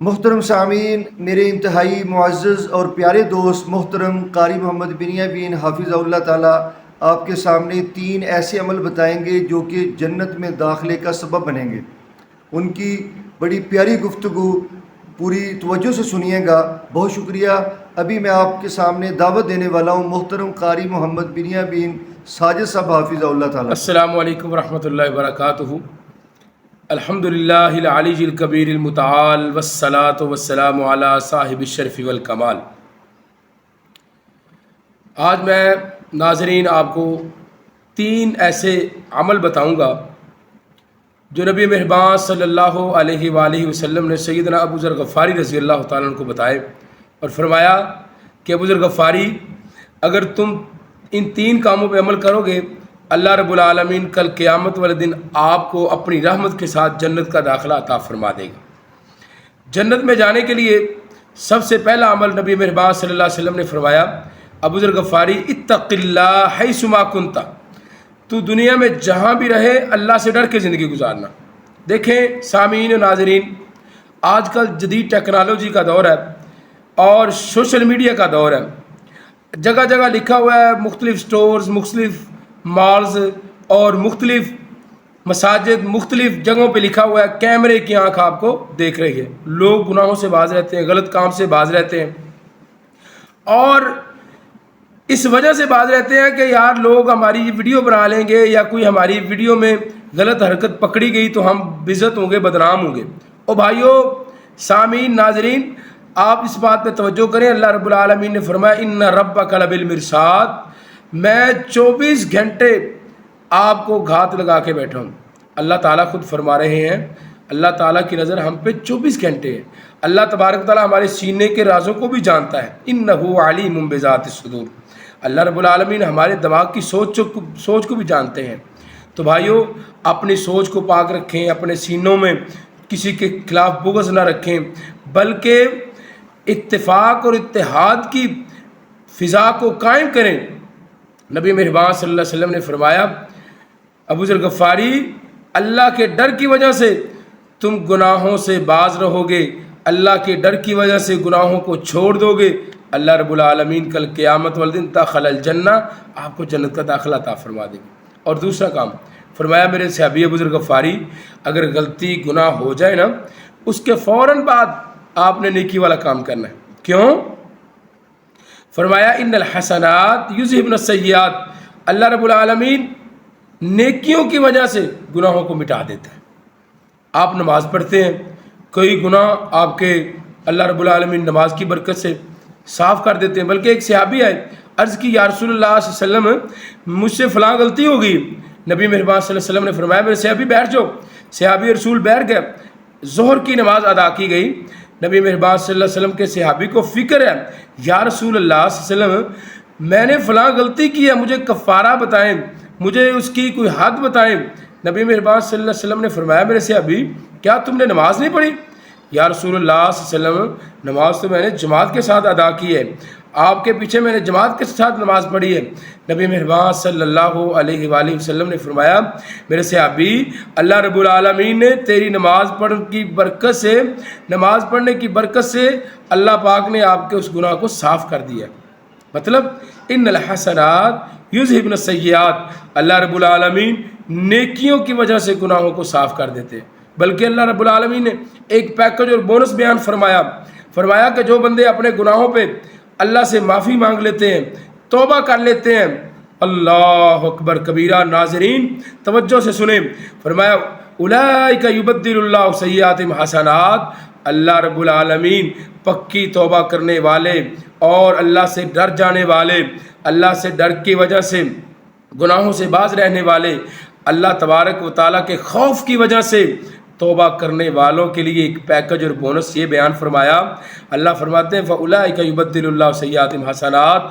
محترم سامعین، میرے انتہائی معزز اور پیارے دوست محترم قاری محمد بنیامین حافظ اللہ تعالیٰ آپ کے سامنے 3 ایسے عمل بتائیں گے جو کہ جنت میں داخلے کا سبب بنیں گے۔ ان کی بڑی پیاری گفتگو پوری توجہ سے سنیے گا۔ بہت شکریہ۔ ابھی میں آپ کے سامنے دعوت دینے والا ہوں محترم قاری محمد بنیامین ساجد صاحب حافظ اللہ تعالیٰ۔ السلام علیکم ورحمۃ اللہ وبرکاتہ۔ الحمد للہ العلی الکبیر المتعال والصلاة والسلام علی صاحب الشرف والکمال۔ آج میں ناظرین آپ کو 3 ایسے عمل بتاؤں گا جو نبی مہربان صلی اللہ علیہ وآلہ وسلم نے سیدنا ابو ذر غفاری رضی اللہ تعالیٰ عنہ کو بتائے اور فرمایا کہ ابو ذر غفاری، اگر تم ان 3 کاموں پہ عمل کرو گے، اللہ رب العالمین کل قیامت والے دن آپ کو اپنی رحمت کے ساتھ جنت کا داخلہ عطا فرما دے گا۔ جنت میں جانے کے لیے سب سے پہلا عمل نبی مہربان صلی اللہ علیہ وسلم نے فرمایا، ابو ذر غفاری اتق اللہ حیث ما کنت، تو دنیا میں جہاں بھی رہے اللہ سے ڈر کے زندگی گزارنا۔ دیکھیں سامعین و ناظرین، آج کل جدید ٹیکنالوجی کا دور ہے اور سوشل میڈیا کا دور ہے۔ جگہ جگہ لکھا ہوا ہے، مختلف سٹورز، مختلف مالز اور مختلف مساجد، مختلف جگہوں پہ لکھا ہوا ہے کیمرے کی آنکھ آپ کو دیکھ رہی ہے۔ لوگ گناہوں سے باز رہتے ہیں، غلط کام سے باز رہتے ہیں، اور اس وجہ سے باز رہتے ہیں کہ یار لوگ ہماری ویڈیو بنا لیں گے یا کوئی ہماری ویڈیو میں غلط حرکت پکڑی گئی تو ہم بےعزت ہوں گے، بدنام ہوں گے۔ او بھائیو، سامعین، ناظرین، آپ اس بات پہ توجہ کریں۔ اللہ رب العالمین نے فرمایا ان ربک لبالمرصاد، میں 24 گھنٹے آپ کو گھات لگا کے بیٹھا ہوں۔ اللہ تعالیٰ خود فرما رہے ہیں، اللہ تعالیٰ کی نظر ہم پہ 24 گھنٹے ہے۔ اللہ تبارک تعالیٰ ہمارے سینے کے رازوں کو بھی جانتا ہے۔ انہ علیم بذات الصدور، اللہ رب العالمین ہمارے دماغ کی سوچ کو بھی جانتے ہیں۔ تو بھائیو، اپنی سوچ کو پاک رکھیں، اپنے سینوں میں کسی کے خلاف بغض نہ رکھیں، بلکہ اتفاق اور اتحاد کی فضا کو قائم کریں۔ نبی مہربان صلی اللہ علیہ وسلم نے فرمایا، ابو ذر غفاری، اللہ کے ڈر کی وجہ سے تم گناہوں سے باز رہو گے، اللہ کے ڈر کی وجہ سے گناہوں کو چھوڑ دو گے، اللہ رب العالمین کل قیامت والدن دخل الجنہ، آپ کو جنت کا داخلہ عطا فرما دے گی۔ اور دوسرا کام فرمایا، میرے صحابی ابو ذر غفاری، اگر غلطی گناہ ہو جائے نا، اس کے فوراً بعد آپ نے نیکی والا کام کرنا ہے۔ کیوں؟ فرمایا ان الحسنات یذہبن السیئات، اللہ رب العالمین نیکیوں کی وجہ سے گناہوں کو مٹا دیتا ہے۔ آپ نماز پڑھتے ہیں، کوئی گناہ آپ کے اللہ رب العالمین نماز کی برکت سے صاف کر دیتے ہیں۔ بلکہ ایک صحابی آئے، عرض کی یا رسول اللہ صلی اللہ علیہ وسلم، مجھ سے فلاں غلطی ہو گئی۔ نبی مہربان صلی اللہ علیہ وسلم نے فرمایا، میرے صحابی بیٹھ جاؤ۔ صحابی رسول بیٹھ گئے، ظہر کی نماز ادا کی گئی۔ نبی مہربان صلی اللہ علیہ وسلم کے صحابی کو فکر ہے، یا رسول اللہ صلی اللہ علیہ وسلم، میں نے فلاں غلطی کی ہے، مجھے کفارہ بتائیں، مجھے اس کی کوئی حد بتائیں۔ نبی مہربان صلی اللہ علیہ وسلم نے فرمایا، میرے صحابی، کیا تم نے نماز نہیں پڑھی؟ یا رسول اللہ صلی اللہ علیہ وسلم، نماز تو میں نے جماعت کے ساتھ ادا کی ہے، آپ کے پیچھے میں نے جماعت کے ساتھ نماز پڑھی ہے۔ نبی مہربان صلی اللہ علیہ وآلہ وسلم نے فرمایا، میرے صحابی، اللہ رب العالمین نے تیری نماز پڑھنے کی برکت سے اللہ پاک نے آپ کے اس گناہ کو صاف کر دیا۔ مطلب ان الحسنات یذہبن السیئات، اللہ رب العالمین نیکیوں کی وجہ سے گناہوں کو صاف کر دیتے ہیں۔ بلکہ اللہ رب العالمین نے ایک پیکج اور بونس بیان فرمایا کہ جو بندے اپنے گناہوں پہ اللہ سے معافی مانگ لیتے ہیں، توبہ کر لیتے ہیں، اللہ اکبر کبیرہ۔ ناظرین توجہ سے سنیں، فرمایا اولئک یبدل اللہ سیئاتہم حسنات، اللہ رب العالمین پکی توبہ کرنے والے اور اللہ سے ڈر جانے والے، اللہ سے ڈر کی وجہ سے گناہوں سے باز رہنے والے، اللہ تبارک و تعالیٰ کے خوف کی وجہ سے توبہ کرنے والوں کے لیے ایک پیکج اور بونس یہ بیان فرمایا۔ اللہ فرماتے ہیں فَأُولَٰئِكَ يُبَدِّلُ اللَّهُ سَيِّئَاتِهِمْ حَسَنَاتٍ،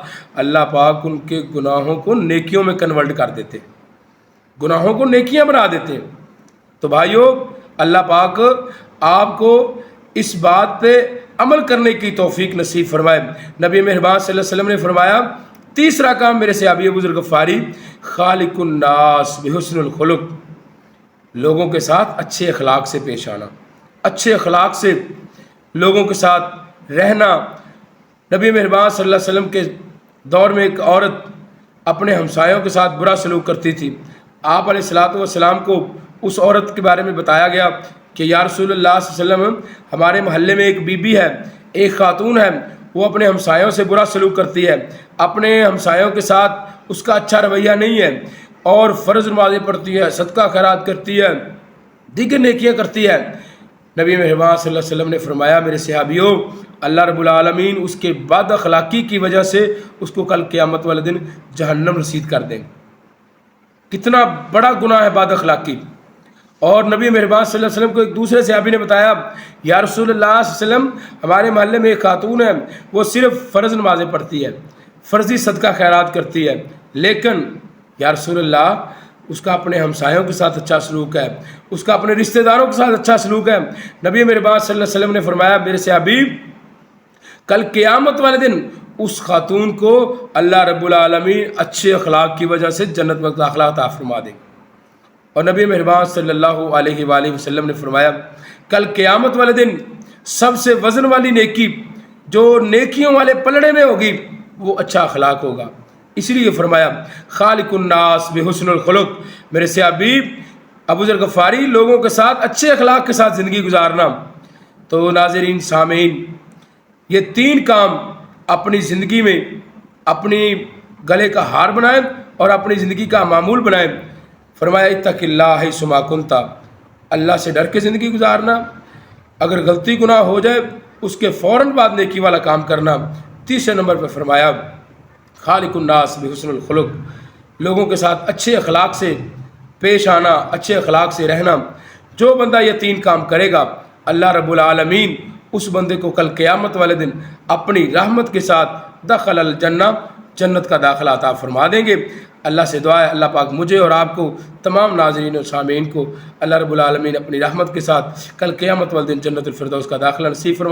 اللہ پاک ان کے گناہوں کو نیکیوں میں کنورٹ کر دیتے، گناہوں کو نیکیاں بنا دیتے۔ تو بھائیو، اللہ پاک آپ کو اس بات پہ عمل کرنے کی توفیق نصیب فرمائے۔ نبی مہربان صلی اللہ علیہ وسلم نے فرمایا، تیسرا کام میرے صحابی ابو ذر غفاری، خالق الناس بحسن الخلق، لوگوں کے ساتھ اچھے اخلاق سے پیش آنا، اچھے اخلاق سے لوگوں کے ساتھ رہنا۔ نبی مہربان صلی اللہ علیہ وسلم کے دور میں ایک عورت اپنے ہمسایوں کے ساتھ برا سلوک کرتی تھی۔ آپ علیہ الصلوۃ والسلام کو اس عورت کے بارے میں بتایا گیا کہ یا رسول اللہ صلی اللہ علیہ وسلم، ہمارے محلے میں ایک بی بی ہے، ایک خاتون ہے، وہ اپنے ہمسایوں سے برا سلوک کرتی ہے، اپنے ہمسایوں کے ساتھ اس کا اچھا رویہ نہیں ہے، اور فرض نمازیں پڑھتی ہے، صدقہ خیرات کرتی ہے، دیگر نیکیاں کرتی ہے۔ نبی مہربان صلی اللہ علیہ وسلم نے فرمایا، میرے صحابیوں، اللہ رب العالمین اس کے بد اخلاقی کی وجہ سے اس کو کل قیامت والے دن جہنم رسید کر دیں گے۔ کتنا بڑا گناہ ہے بد اخلاقی۔ اور نبی مہربان صلی اللہ علیہ وسلم کو ایک دوسرے صحابی نے بتایا، یا رسول اللہ صلی اللہ علیہ وسلم، ہمارے محلے میں ایک خاتون ہے، وہ صرف فرض نمازیں پڑھتی ہے، فرضی صدقہ خیرات کرتی ہے، لیکن یا رسول اللہ اس کا اپنے ہمسایوں کے ساتھ اچھا سلوک ہے، اس کا اپنے رشتہ داروں کے ساتھ اچھا سلوک ہے۔ نبی مہربان صلی اللہ علیہ وسلم نے فرمایا، میرے صحابی، کل قیامت والے دن اس خاتون کو اللہ رب العالمین اچھے اخلاق کی وجہ سے جنت میں داخلہ عطا فرما دیں گے۔ اور نبی مہربان صلی اللہ علیہ وآلہ وسلم نے فرمایا، کل قیامت والے دن سب سے وزن والی نیکی جو نیکیوں والے پلڑے میں ہوگی وہ اچھا اخلاق ہوگا۔ اس لیے فرمایا، خالق الناس بحسن الخلق۔ میرے صحابی ابو ذر غفاری، لوگوں کے ساتھ اچھے اخلاق کے ساتھ زندگی گزارنا۔ تو ناظرین، سامعین، یہ تین کام اپنی زندگی میں اپنی گلے کا ہار بنائیں اور اپنی زندگی کا معمول بنائیں۔ فرمایا، اتق اللہ حیث ما کنت، اللہ سے ڈر کے زندگی گزارنا، اگر غلطی گناہ ہو جائے اس کے فوراً بعد نیکی والا کام کرنا۔ تیسرے نمبر پر فرمایا، خالق الناس بحسن الخلق، لوگوں کے ساتھ اچھے اخلاق سے پیش آنا، اچھے اخلاق سے رہنا۔ جو بندہ یہ تین کام کرے گا، اللہ رب العالمین اس بندے کو کل قیامت والے دن اپنی رحمت کے ساتھ دخل الجنہ، جنت کا داخلہ عطا فرما دیں گے۔ اللہ سے دعا ہے، اللہ پاک مجھے اور آپ کو، تمام ناظرین اور سامعین کو، اللہ رب العالمین اپنی رحمت کے ساتھ کل قیامت والے دن جنت الفردوس کا داخلہ نصیب فرمائے۔